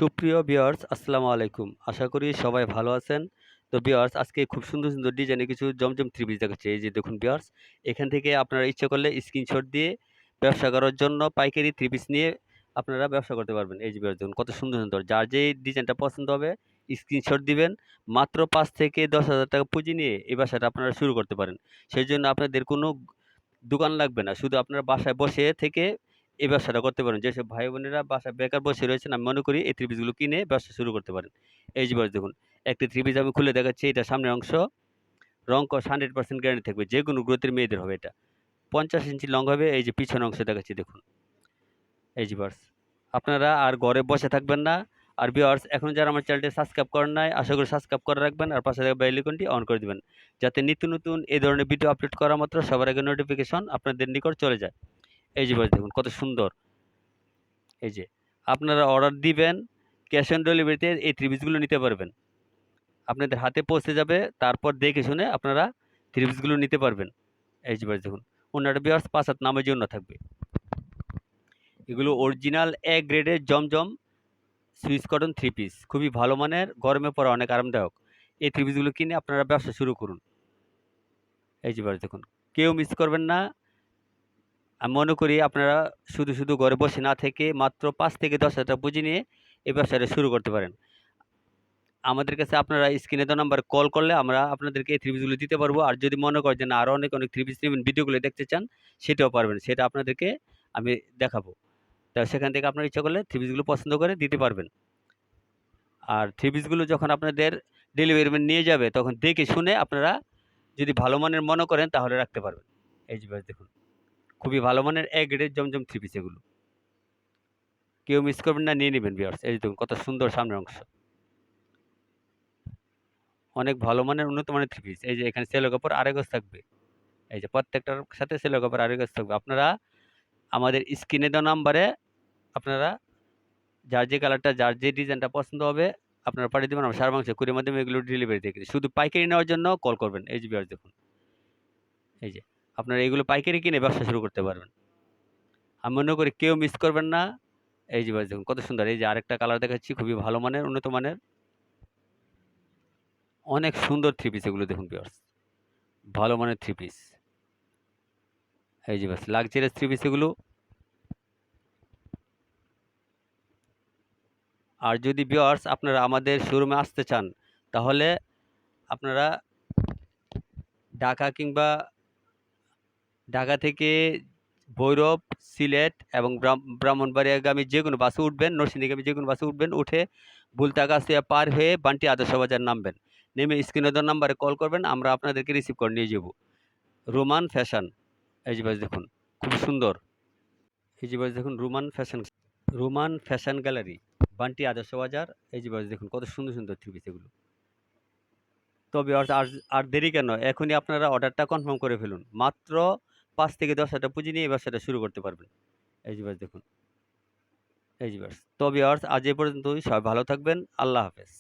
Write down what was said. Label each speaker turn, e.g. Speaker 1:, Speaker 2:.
Speaker 1: সুপ্রিয় ভিউয়ার্স আসসালামু আলাইকুম। আশা করি সবাই ভালো আছেন। তো ভিউয়ার্স আজকে খুব সুন্দর, সুন্দর ডিজাইনের কিছু জমজম থ্রি পিস দেখাচ্ছি। এই যে দেখুন ভিউয়ার্স, এখান থেকে আপনারা ইচ্ছা করলে স্ক্রিনশট দিয়ে ব্যবসা করার জন্য পাইকারি থ্রি পিস নিয়ে আপনারা ব্যবসা করতে পারবেন। এই যে ভিউয়ার্স দেখুন কত সুন্দর, সুন্দর। যার যেই ডিজাইনটা পছন্দ হবে স্ক্রিনশট দিবেন। মাত্র ৫ থেকে ১০,০০০ টাকা পুঁজি নিয়ে এই ব্যবসাটা আপনারা শুরু করতে পারেন। সেজন্য আপনাদের কোনো দোকান লাগবে না। শুধু আপনার বাসায় বসে থেকে এই ব্যবসাটা করতে পারেন। যেসব ভাই-বোনেরা বাসায় বেকার বসে রয়েছেন, আমি মনে করি এই থ্রি পিসগুলো কিনে ব্যবসা শুরু করতে পারেন। এই যে ভিউয়ার্স দেখুন, একটি থ্রি পিস আমি খুলে দেখাচ্ছি। এটা সামনের অংশ, রং কস 100% গ্যারান্টি থাকবে। যেকোনো গ্রোথের মেয়েদের হবে এটা। ৫০ ইঞ্চি লং হবে। এই যে পিছনের অংশ দেখাচ্ছি দেখুন। এই যে ভিউয়ার্স, আপনারা আর ঘরে বসে থাকবেন না। আর ভিউয়ার্স এখনো যারা আমার চ্যানেলটি সাবস্ক্রাইব করেন নাই, আশা করি সাবস্ক্রাইব করে রাখবেন আর পাশে থাকা বেল আইকনটি অন করে দিবেন। যাতে নিত্য নতুন এই ধরনের ভিডিও আপলোড করা মাত্র সবার আগে নোটিফিকেশন আপনাদের নিকট চলে যায়। এই যে ভিউয়ার্স দেখুন কত সুন্দর। এই যে আপনারা অর্ডার দিবেন, ক্যাশ অন ডেলিভারিতে এই থ্রি পিসগুলো নিতে পারবেন। আপনাদের হাতে পৌঁছে যাবে, তারপর দেখে শুনে আপনারা থ্রি পিসগুলো নিতে পারবেন। এই যে ভিউয়ার্স দেখুন, ওন্নাটা ভিউয়ার্স ৫ হাত নামাজি ওন্না থাকবে। এগুলো অরিজিনাল এ গ্রেডের জমজম সুইস কটন থ্রি পিস। খুবই ভালো মানের, গরমে পরা অনেক আরামদায়ক। এই থ্রি পিসগুলো কিনে আপনারা ব্যবসা শুরু করুন। এই যে ভিউয়ার্স দেখুন, কেউ মিস করবেন না। আমি মনে করি আপনারা শুধু, শুধু ঘরে বসে না থেকে মাত্র ৫ থেকে ১০,০০০ টাকা পুঁজি নিয়ে এই ব্যবসাটা শুরু করতে পারেন। আমাদের কাছে আপনারা স্ক্রিনে দেওয়া নাম্বারে কল করলে আমরা আপনাদেরকে এই থ্রি পিসগুলো দিতে পারবো। আর যদি মনে করেন যে না আরো অনেক, অনেক থ্রি পিস নিবেন, ভিডিওগুলো দেখতে চান, সেটাও পারবেন। সেটা আপনাদেরকে আমি দেখাবো। তা সেখান থেকে আপনার ইচ্ছা করলে থ্রি পিসগুলো পছন্দ করে দিতে পারবেন। আর থ্রি পিসগুলো যখন আপনাদের ডেলিভারি ম্যান নিয়ে যাবে তখন দেখে শুনে আপনারা যদি ভালো মানের মনে করেন তাহলে রাখতে পারবেন। এই যে ভাই দেখুন, খুবই ভালো মানের এ গ্রেডের জমজম থ্রি পিস এগুলো। কেউ মিস করবেন না, নিয়ে নিবেন ভিউয়ার্স। এই যে দেখুন কত সুন্দর সামনের অংশ। অনেক ভালো মানের উন্নত মানের থ্রি পিস। এই যে এখানে সেলো কাপড় আড়াই গজ থাকবে। এই যে প্রত্যেকটার সাথে সেলো কাপড় আড়াই গজ থাকবে। আপনারা আমাদের স্ক্রিনে দেওয়া নাম্বারে আপনারা যার যে কালারটা, যার যে ডিজাইনটা পছন্দ হবে আপনারা পাঠিয়ে দিবেন। আমরা সারা বাংলাদেশে কুরিয়ার মাধ্যমে এগুলো ডেলিভারি দিয়ে দিই। শুধু পাইকারি নেওয়ার জন্য কল করবেন। এই যে ভিউয়ার্স দেখুন। এই যে আপনারা এগুলো পাইকারি কিনে ব্যবসা শুরু করতে পারবেন। আমি মনে করি কেউ মিস করবেন না। এই যে ভিউয়ার্স দেখুন কত সুন্দর। এই যে আরেকটা কালার দেখাচ্ছি, খুবই ভালো মানের, উন্নত মানের। অনেক সুন্দর থ্রি পিস এগুলো দেখুন ভিউয়ার্স। ভালো মানের থ্রি পিস। এই যে বাস লাক্সারিয়াস থ্রি পিস এগুলো। আর যদি ভিউয়ার্স আপনারা আমাদের শোরুমে আসতে চান তাহলে আপনারা ঢাকা কিংবা ঢাকা থেকে ভৈরব, সিলেট এবং ব্রাহ্মণবাড়িয়াগামী যেকোনো বাসে উঠবেন, নরসিংদীগামী যেকোনো বাসে উঠবেন, উঠে ভুলতাগাছিয়া পার হয়ে বান্টি আদর্শ বাজার নামবেন। নেমে স্ক্রিনে দেওয়া নাম্বারে কল করবেন, আমরা আপনাদেরকে রিসিভ করে নিয়ে যাব। Roman fashion. এই যে ভাই দেখুন খুব সুন্দর। এই যে ভাই দেখুন রোমান ফ্যাশন গ্যালারি, বান্টি আদর্শ বাজার। এই যে ভাই দেখুন কত সুন্দর, সুন্দর থ্রি পিস এগুলো। তবে আর আর আর দেরি কেন? এখনই আপনারা অর্ডারটা কনফার্ম করে ফেলুন। মাত্র ৫ থেকে ১০,০০০ টাকা পুঁজি নিয়ে এই ব্যবসাটা শুরু করতে পারবেন। এই যে দেখুন। এই যে তো ভিউয়ার্স আজ এ পর্যন্তই। সবাই ভালো থাকবেন। আল্লাহ হাফেজ।